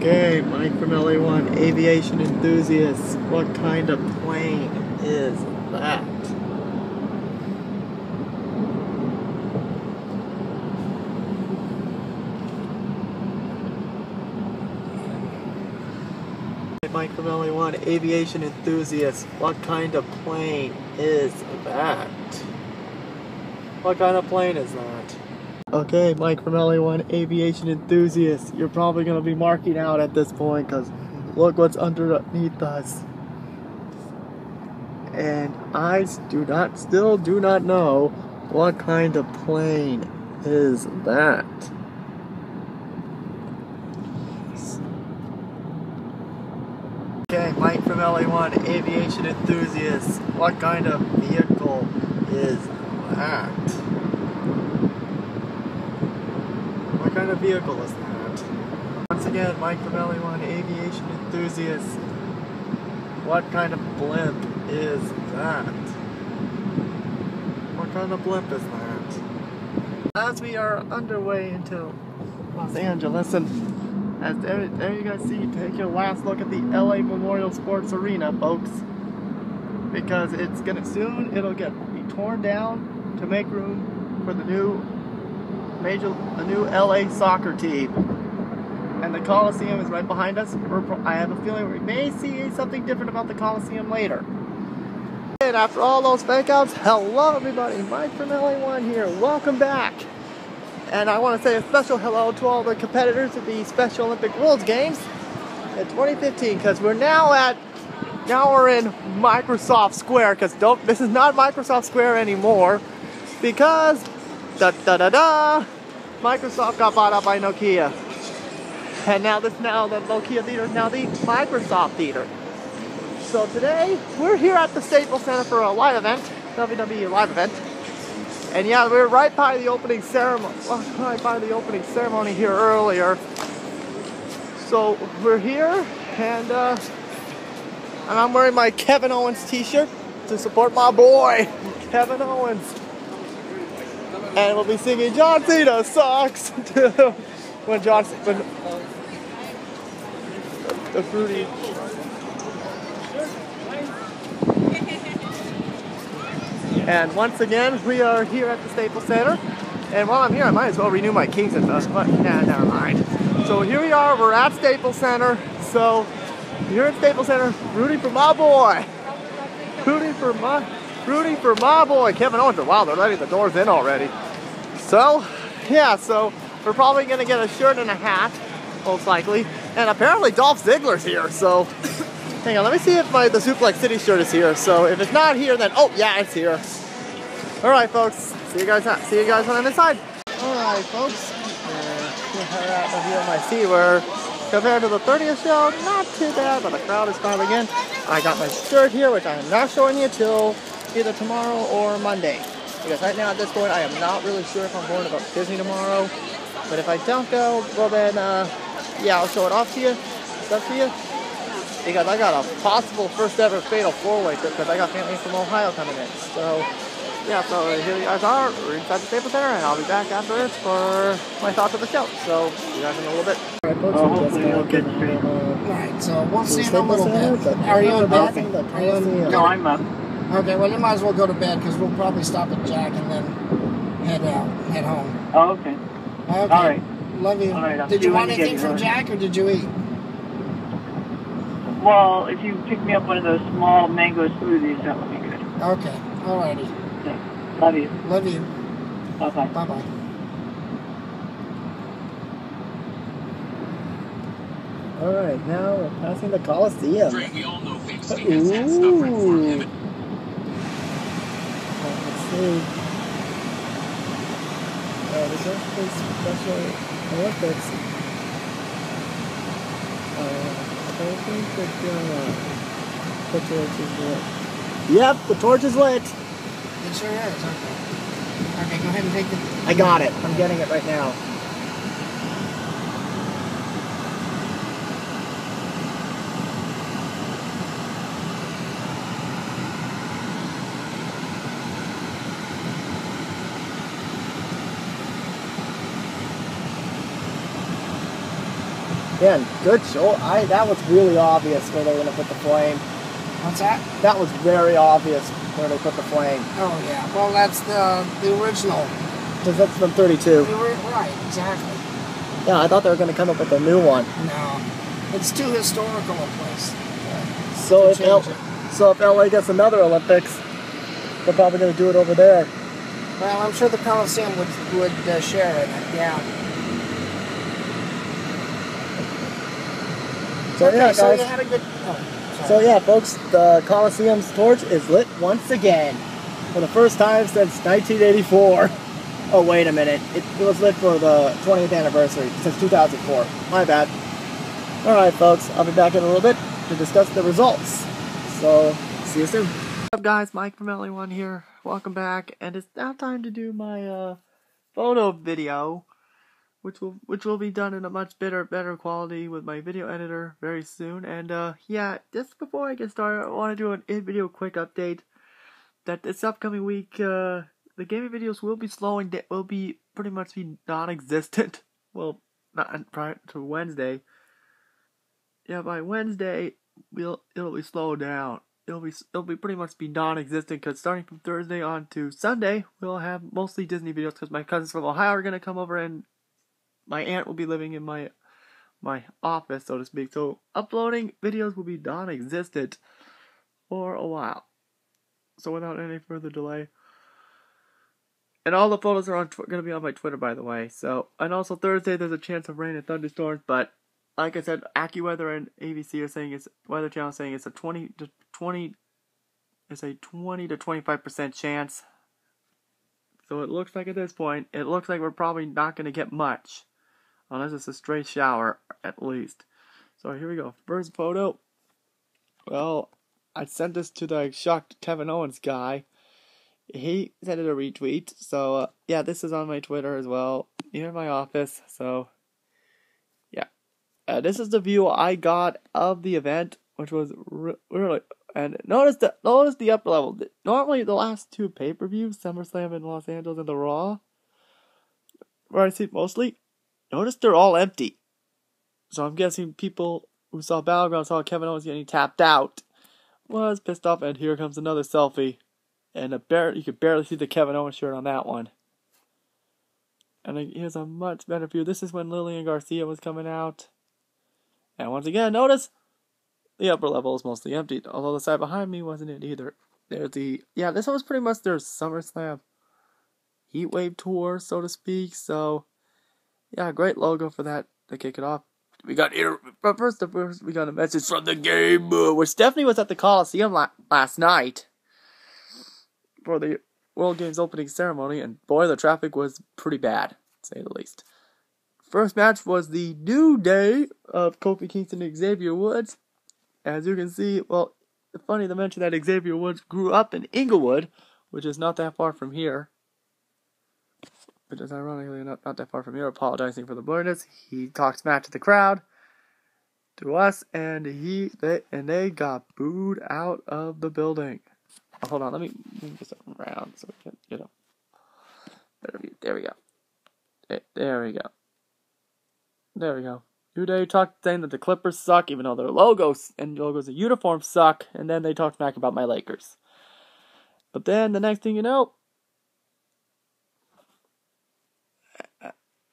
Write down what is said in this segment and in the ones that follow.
Okay, Mike from LA1, aviation enthusiasts. What kind of plane is that? Mike from LA1, aviation enthusiasts. What kind of plane is that? What kind of plane is that? Okay, Mike from LA1, aviation enthusiasts. You're probably going to be marking out at this point because look what's underneath us. And I still do not know what kind of plane is that. Okay, Mike from LA1, aviation enthusiasts. What kind of vehicle is that? What kind of vehicle is that? Once again, Mike from LA1, aviation enthusiasts. What kind of blimp is that? What kind of blimp is that? As we are underway into Los Angeles, and as there you guys see, take your last look at the LA Memorial Sports Arena, folks, because it's gonna soon be torn down to make room for the new LA soccer team, and the Colosseum is right behind us. I have a feeling we may see something different about the Colosseum later. And after all those fake outs, hello everybody, Mike from LA1 here, welcome back. And I want to say a special hello to all the competitors at the Special Olympic World Games in 2015, because we're now we're in Microsoft Square, because this is not Microsoft Square anymore, because Microsoft got bought out by Nokia. And now the Nokia Theater is now the Microsoft Theater. So today, we're here at the Staples Center for a live event, WWE live event. And yeah, we were right by the opening ceremony, here earlier. So we're here, and I'm wearing my Kevin Owens t-shirt to support my boy, Kevin Owens. And we'll be singing John Cena sucks when the fruity. And once again, we are here at the Staples Center. And while I'm here, I might as well renew my Kingston, but nah, never mind. So here we are, we're at Staples Center. So here at Staples Center, rooting for my boy. Rooting for my boy, Kevin Owens. Wow, they're letting the doors in already. So, yeah, so we're probably gonna get a shirt and a hat, most likely. And apparently Dolph Ziggler's here, so hang on, let me see if the Suplex City shirt is here. So if it's not here, then oh yeah, it's here. All right, folks. See you guys when I'm inside. All right, folks. Here at the VMIC, where compared to the 30th show, not too bad, but the crowd is filing in. I got my shirt here, which I am not showing you till either tomorrow or Monday, because right now at this point I am not really sure if I'm going to go to Disney tomorrow. But if I don't go, well then, yeah, I'll show it off to you. It's up to you. Because I got a possible first ever fatal 4-way trip, because I got family from Ohio coming in. So, yeah, so here you guys are. We're inside the Staples Center, and I'll be back afterwards for my thoughts of the show. So, see you guys in a little bit. Alright, folks, hopefully we'll get straight. Alright, so we'll see in a little bit. Are you in bed? No, I'm up. Okay, well, you might as well go to bed, because we'll probably stop at Jack and then head home. Oh, okay. Okay. All right. Love you. All right, did you want anything from Jack, or did you eat? Well, if you pick me up one of those small mango smoothies, that would be good. Okay. Alrighty. Okay. Love you. Love you. Bye-bye. Bye-bye. Alright, now we're passing the Colosseum. Ooh. Let's see. This is the Special Olympics. I think the torch is lit. Yep, the torch is lit. It sure is. Okay. Okay, go ahead and take the... I got it. I'm getting it right now. Again, good show. That was really obvious where they were going to put the flame. What's that? That was very obvious where they put the flame. Oh, yeah. Well, that's the original. Because that's from 32. Right, exactly. Yeah, I thought they were going to come up with a new one. No. It's too historical a place. So if LA gets another Olympics, they're probably going to do it over there. Well, I'm sure the Colosseum would share it. Yeah. So okay, yeah, so guys. you had a good. So yeah, folks, the Colosseum's torch is lit once again for the first time since 1984. Oh, wait a minute. It was lit for the 20th anniversary since 2004. My bad. All right, folks. I'll be back in a little bit to discuss the results. So, see you soon. What's up, guys? Mike from LA1 here. Welcome back. And it's now time to do my photo video, which will be done in a much better quality with my video editor very soon. And yeah, just before I get started, I want to do an in-video quick update that this upcoming week, the gaming videos will be pretty much be non-existent. Well, not prior to Wednesday. Yeah, by Wednesday, it'll be slowed down. It'll be pretty much be non-existent because starting from Thursday on to Sunday, we'll have mostly Disney videos because my cousins from Ohio are gonna come over and my aunt will be living in my office, so to speak. So uploading videos will be non-existent for a while. So without any further delay. And all the photos are going to be on my Twitter, by the way. So, and also Thursday, there's a chance of rain and thunderstorms. But like I said, AccuWeather and ABC are saying Weather Channel saying it's a 20 to 25% chance. So it looks like at this point, it looks like we're probably not going to get much, unless it's a straight shower at least. So here we go. First photo. Well, I sent this to the shocked Kevin Owens guy. He sent it a retweet, so yeah, this is on my Twitter as well, here in my office, so yeah. This is the view I got of the event, which was really, and notice the upper level. Normally the last two pay-per-views, SummerSlam in Los Angeles and the Raw, where I see mostly, notice they're all empty. So I'm guessing people who saw Battleground saw Kevin Owens getting tapped out, was pissed off, and here comes another selfie. And you could barely see the Kevin Owens shirt on that one. And here's a much better view. This is when Lillian Garcia was coming out. And once again, notice the upper level is mostly empty. Although the side behind me wasn't it either. There's this was pretty much their SummerSlam Heatwave tour, so to speak. So, yeah, great logo for that to kick it off. But first, we got a message from the game, where Stephanie was at the Colosseum last night for the World Games opening ceremony, and boy, the traffic was pretty bad, to say the least. First match was the New Day of Kofi, Kingston, and Xavier Woods. As you can see, well, it's funny to mention that Xavier Woods grew up in Inglewood, which is not that far from here. Which is ironically not that far from here, apologizing for the blurriness. He talked smack to the crowd, to us, and they got booed out of the building. Oh, hold on, let me move this around so we can get a better view. There we go. There we go. There we go. New Day talked saying that the Clippers suck, even though their logos and uniforms suck, and then they talked smack about my Lakers. But then the next thing you know,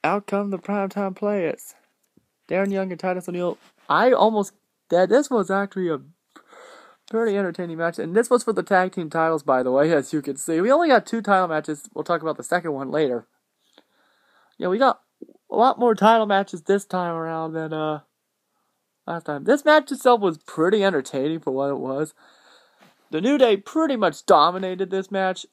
out come the primetime players. Darren Young and Titus O'Neil. This was actually a pretty entertaining match, and this was for the tag team titles, by the way, as you can see. We only got 2 title matches. We'll talk about the second one later. Yeah, we got a lot more title matches this time around than last time. This match itself was pretty entertaining for what it was. The New Day pretty much dominated this match,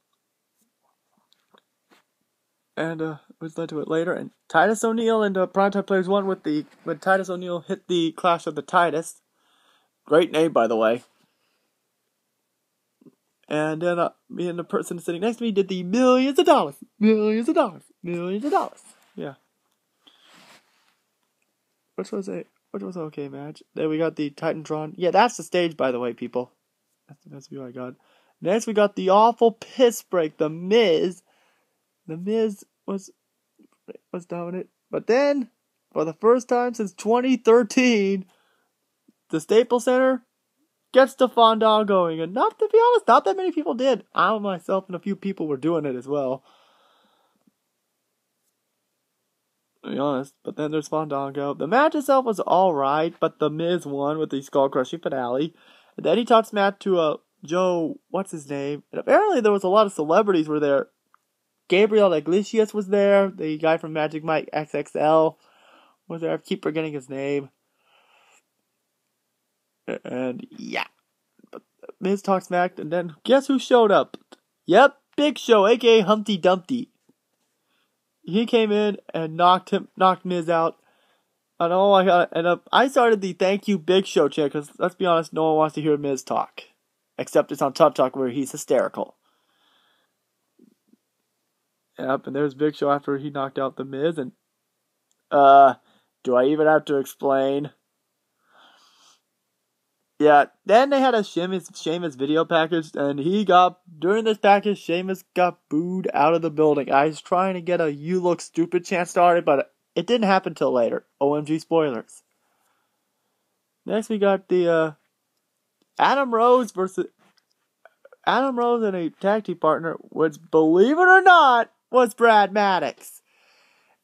and which led to it later. And Titus O'Neil and Primetime Players won when Titus O'Neil hit the Clash of the Titus. Great name, by the way. And then me and the person sitting next to me did the millions of dollars. Yeah. Which was an okay match. Then we got the Titantron. Yeah, that's the stage, by the way, people. That's the best view I got. Next we got the awful piss break, The Miz. The Miz was dominant. But then for the first time since 2013, the Staples Center gets the Fondant going. And not to be honest, not that many people did. I myself and a few people were doing it as well. To be honest. But then there's Fandango. The match itself was alright, but The Miz won with the skull-crushing finale. And then he taught smack to Joe, what's his name? And apparently there was a lot of celebrities were there. Gabriel Iglesias was there. The guy from Magic Mike XXL was there. I keep forgetting his name. And yeah. But Miz talked smack, and then guess who showed up? Yep, Big Show, aka Humpty Dumpty. He came in and knocked Miz out. And oh my god, and I started the thank you Big Show chant, because let's be honest, no one wants to hear Miz talk. Except it's on Tough Talk where he's hysterical. Yep, and there's Big Show after he knocked out the Miz, and do I even have to explain? Yeah, then they had a Sheamus video package, and during this package, Sheamus got booed out of the building. I was trying to get a "you look stupid" chant started, but it didn't happen till later. OMG spoilers. Next we got the Adam Rose and a tag team partner, which, believe it or not, was Brad Maddox.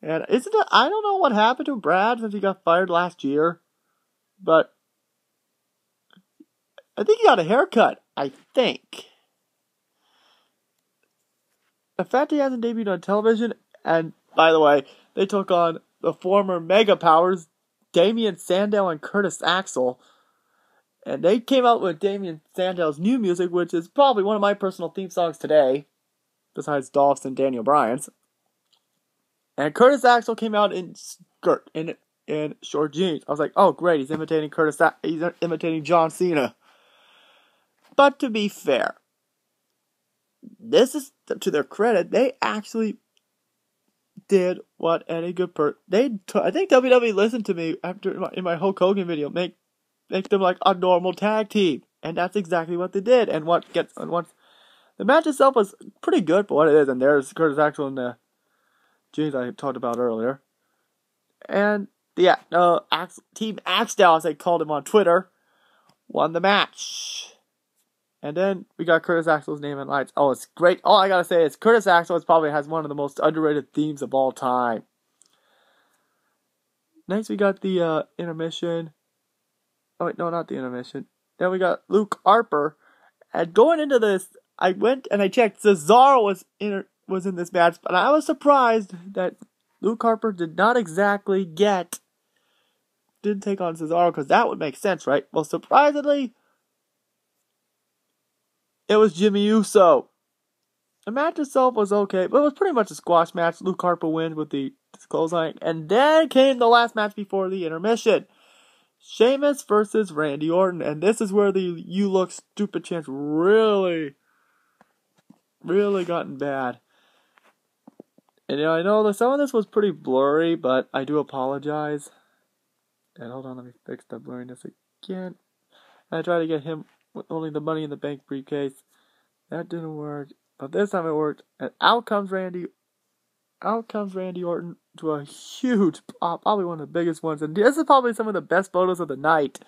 And I don't know what happened to Brad since he got fired last year, but I think he got a haircut, I think. The fact he hasn't debuted on television, and by the way, they took on the former Mega Powers, Damien, Sandow, and Curtis Axel. And they came out with Damien Sandow's new music, which is probably one of my personal theme songs today, besides Dolph's and Daniel Bryan's. And Curtis Axel came out in skirt, in short jeans. I was like, oh great, he's imitating he's imitating John Cena. But to be fair, this is, to their credit, they actually did what any good I think WWE listened to me in my Hulk Hogan video, make them like a normal tag team, and that's exactly what they did. And once the match itself was pretty good for what it is, and there's Curtis Axel and the jeans I talked about earlier, and yeah, Team Axel, as they called him on Twitter, won the match. And then we got Curtis Axel's name in lights. Oh, it's great. All I gotta say is Curtis Axel probably has one of the most underrated themes of all time. Next we got the intermission. Oh wait, no, not the intermission. Then we got Luke Harper. And going into this, I went and I checked. Cesaro was in this match, but I was surprised that Luke Harper didn't take on Cesaro, because that would make sense, right? Well, surprisingly, it was Jimmy Uso. The match itself was okay, but it was pretty much a squash match. Luke Harper wins with the clothesline. And then came the last match before the intermission. Sheamus versus Randy Orton. And this is where the "you look stupid" chants really gotten bad. And I know that some of this was pretty blurry, but I do apologize. And hold on, let me fix the blurriness again. I tried to get him with only the Money in the Bank briefcase. That didn't work. But this time it worked. And out comes Randy Orton to a huge pop, probably one of the biggest ones. And this is probably some of the best photos of the night,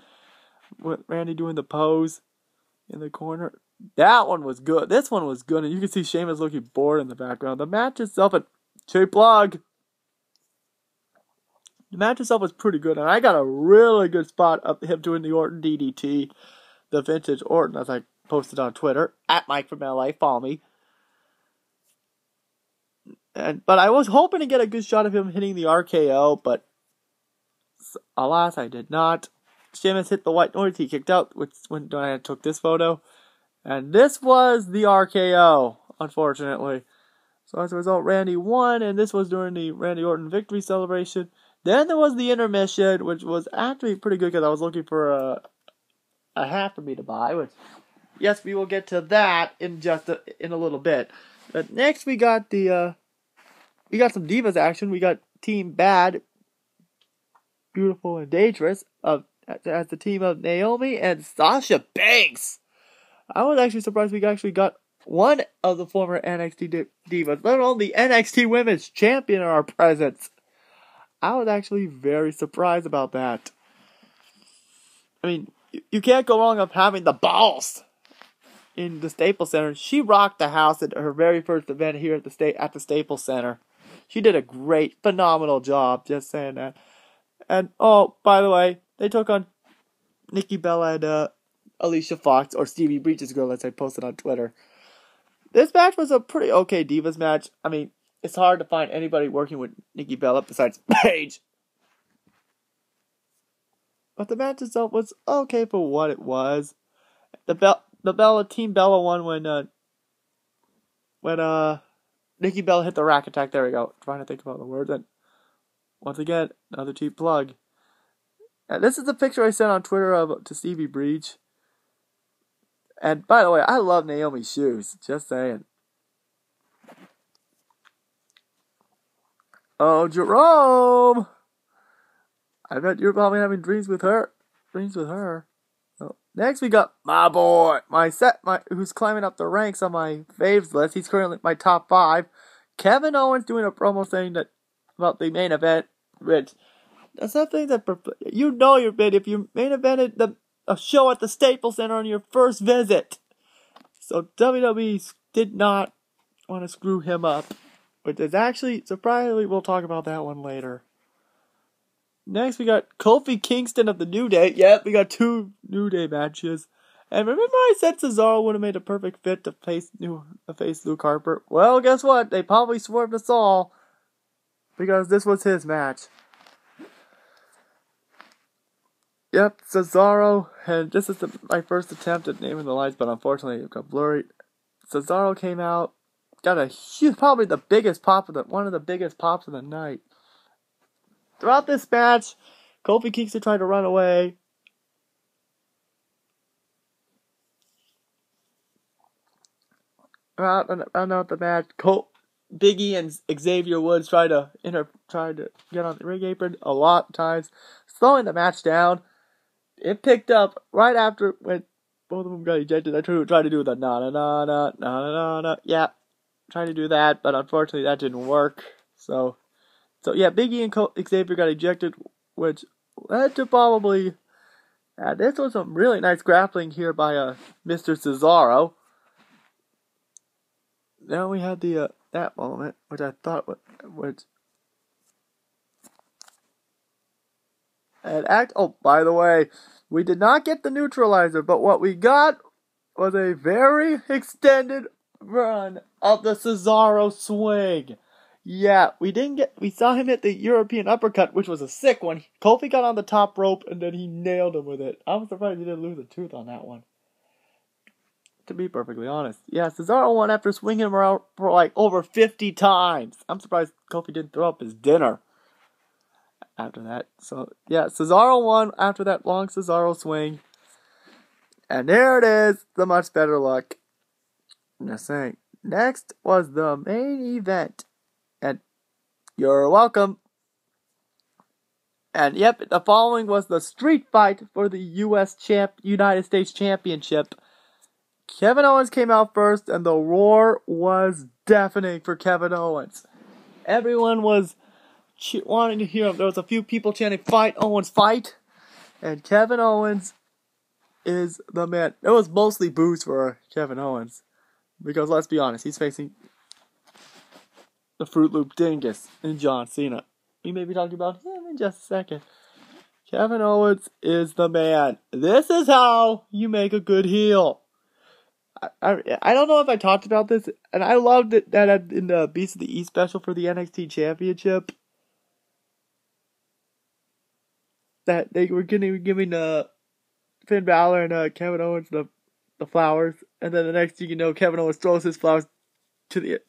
with Randy doing the pose in the corner. That one was good. This one was good. And you can see Sheamus looking bored in the background. The match itself, cheap plug. The match itself was pretty good. And I got a really good spot of him doing the Orton DDT. The vintage Orton, as I posted on Twitter, at Mike from LA, follow me. But I was hoping to get a good shot of him hitting the RKO, but alas, I did not. Sheamus hit the white noise, he kicked out, when I took this photo. And this was the RKO, unfortunately. So as a result, Randy won, and this was during the Randy Orton victory celebration. Then there was the intermission, which was actually pretty good, because I was looking for a hat for me to buy, which, yes, we will get to that in a little bit. But next we got some Divas action. We got Team Bad, Beautiful and Dangerous as the team of Naomi and Sasha Banks. I was actually surprised we actually got one of the former NXT Divas, let alone the NXT Women's Champion in our presence. I was actually very surprised about that. I mean, you can't go wrong of having the balls in the Staples Center. She rocked the house at her very first event here at the Staples Center. She did a great, phenomenal job, just saying that. And, oh, by the way, they took on Nikki Bella and Alicia Fox, or Stevie Breach's girl, as I posted on Twitter. This match was a pretty okay Divas match. I mean, it's hard to find anybody working with Nikki Bella besides Paige. But the match itself was okay for what it was. Team Bella won when Nikki Bella hit the rack attack. There we go. Trying to think about the words. And once again, another cheap plug. And this is the picture I sent on Twitter to Stevie Breach. And by the way, I love Naomi's shoes. Just saying. Oh, Jerome! I bet you're probably having dreams with her. So, next we got my boy, who's climbing up the ranks on my faves list. He's currently my top 5. Kevin Owens doing a promo saying that about the main event, which that's something that you're bid if you main evented a show at the Staples Center on your first visit. So WWE did not want to screw him up, which is actually surprisingly we'll talk about that one later. Next, we got Kofi Kingston of the New Day. Yep, we got 2 New Day matches. And remember I said Cesaro would have made a perfect fit to face Luke Harper? Well, guess what? They probably swerved us all. Because this was his match. Yep, Cesaro. And this is my first attempt at naming the lights, but unfortunately it got blurry. Cesaro came out. Got a huge, probably the biggest pop one of the biggest pops of the night. Throughout this match, Kofi Kingston tried to run away. Throughout the match, Biggie and Xavier Woods tried to get on the ring apron a lot of times, slowing the match down. It picked up right after when both of them got ejected. I tried to do the na. Yeah, trying to do that, but unfortunately that didn't work. So yeah, Biggie and Xavier got ejected, which led to probably... this was some really nice grappling here by Mr. Cesaro. Then we had that moment, which I thought was... by the way, we did not get the neutralizer, but what we got was a very extended run of the Cesaro swing. Yeah, we saw him hit the European uppercut, which was a sick one. Kofi got on the top rope, and then he nailed him with it. I'm surprised he didn't lose a tooth on that one. To be perfectly honest. Yeah, Cesaro won after swinging him around for like over 50 times. I'm surprised Kofi didn't throw up his dinner after that. So, yeah, Cesaro won after that long Cesaro swing. And there it is, the much better look. I'm just saying. Next was the main event. And you're welcome. And yep, the following was the street fight for the United States Championship. Kevin Owens came out first, and the roar was deafening for Kevin Owens. Everyone was wanting to hear him. There was a few people chanting, "Fight, Owens, fight!" And Kevin Owens is the man. It was mostly boos for Kevin Owens. Because let's be honest, he's facing the Fruit Loop Dingus and John Cena. We may be talking about him in just a second. Kevin Owens is the man. This is how you make a good heel. I don't know if I talked about this, and I loved it that in the Beast of the East special for the NXT Championship, that they were giving Finn Balor and Kevin Owens the flowers, and then the next thing you know, Kevin Owens throws his flowers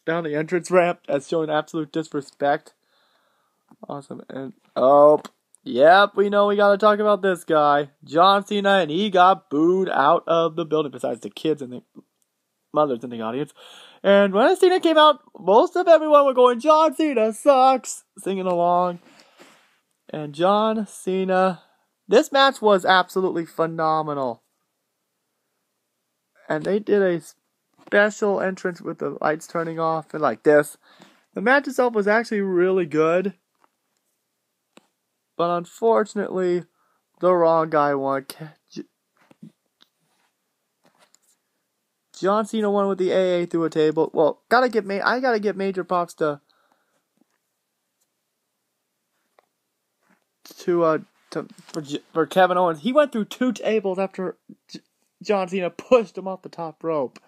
down the entrance ramp as showing absolute disrespect. Awesome. And yep, we know we gotta talk about this guy, John Cena, and he got booed out of the building, besides the kids and the mothers in the audience. And when Cena came out, most of everyone were going, "John Cena sucks," singing along. And John Cena, this match was absolutely phenomenal. And they did a special entrance with the lights turning off and like this. The match itself was actually really good. But unfortunately, the wrong guy won. John Cena won with the AA through a table. Well, I gotta give major props for Kevin Owens. He went through 2 tables after John Cena pushed him off the top rope.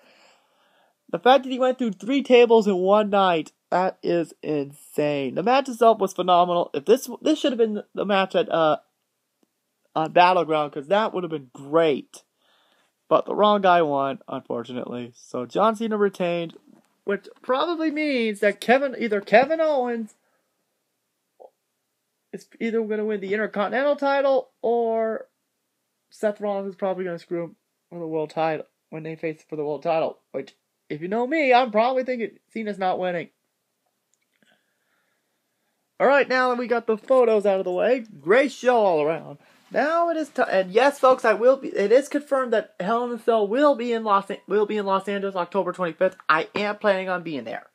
The fact that he went through 3 tables in one night, that is insane. The match itself was phenomenal. If this should have been the match at on Battleground, because that would have been great. But the wrong guy won, unfortunately. So John Cena retained, which probably means that either Kevin Owens is either going to win the Intercontinental title, or Seth Rollins is probably going to screw him for the world title when they face for the world title. Which, if you know me, I'm probably thinking Cena's not winning. Alright, now that we got the photos out of the way, great show all around. Now it is time, and yes, folks, it is confirmed that Hell in a Cell will be in Los Angeles October 25th. I am planning on being there.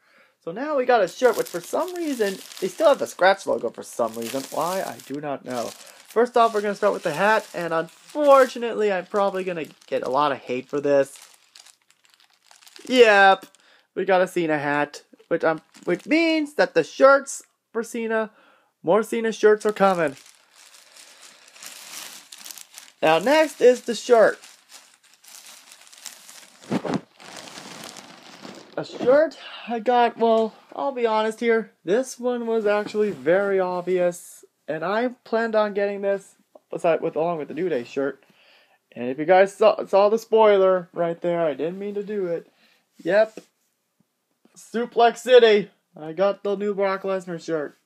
So now we got a shirt, which for some reason, they still have the scratch logo for some reason. Why? I do not know. First off, we're going to start with the hat, and unfortunately, I'm probably going to get a lot of hate for this. Yep, we got a Cena hat, which means that the shirts for Cena, more Cena shirts are coming. Now next is the shirt. A shirt I got, well, I'll be honest here. This one was actually very obvious. And I planned on getting this along with the New Day shirt. And if you guys saw the spoiler right there, I didn't mean to do it. Yep. Suplex City. I got the new Brock Lesnar shirt.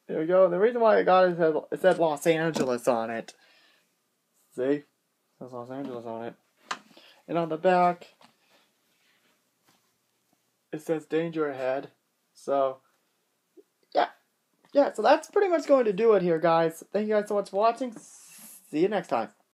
There we go. The reason why I got it is it said Los Angeles on it. See? It says Los Angeles on it. And on the back, it says Danger Ahead. So, yeah, so that's pretty much going to do it here, guys. Thank you guys so much for watching. See you next time.